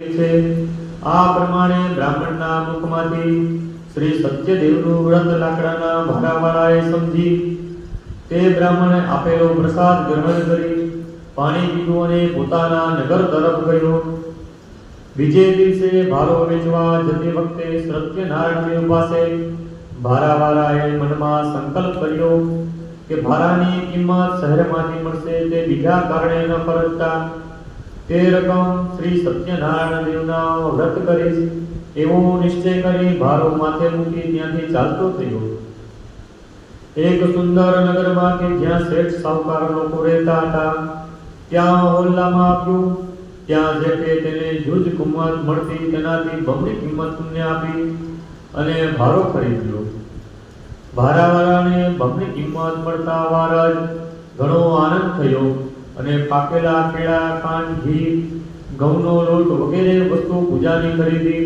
છે। આ પ્રમાણે બ્રાહ્મણના મુખમાંથી શ્રી સત્યદેવનું વ્રત લાકડાના ભારાવાળાએ સમજી તે બ્રાહ્મણે આપેલો પ્રસાદ ગ્રહણ કરી પાણી પીધું અને પોતાના નગર તરફ ગયો। બીજે દિવસે ભારો વેચવા જતી વખતે સત્યનારાયણ દેવ પાસે ભારાવાળાએ મનમાં સંકલ્પ કર્યો કે ભારાની કિંમત શહેરમાંથી મળશે તે બીજા કારણે ન પરતતા તે રકમ શ્રી સત્યનારાયણ દેવના વ્રત કરીશ એવો નિશ્ચય કરી ભારો માથે મૂકી ત્યાંથી ચાલતો થયો। એક સુંદર નગરમાં કે જ્યાં શેઠ સાહુકાર લોકો રહેતા હતા ત્યાં હોલ્લામાં આપ્યું। ત્યાં શેઠે તેને જૂજ કિંમત મળતી તેનાથી બમણી કિંમત પુણ્ય આપી અને ભારો ખરીદ્યો। ભારાવાળાને બમણી કિંમત મળતા વાર જ ઘણો આનંદ થયો અને પાકેલા કેળા, ખાંડ, ઘી, ઘઉંનો લોટ વગેરે વસ્તુ પૂજાની ખરીદી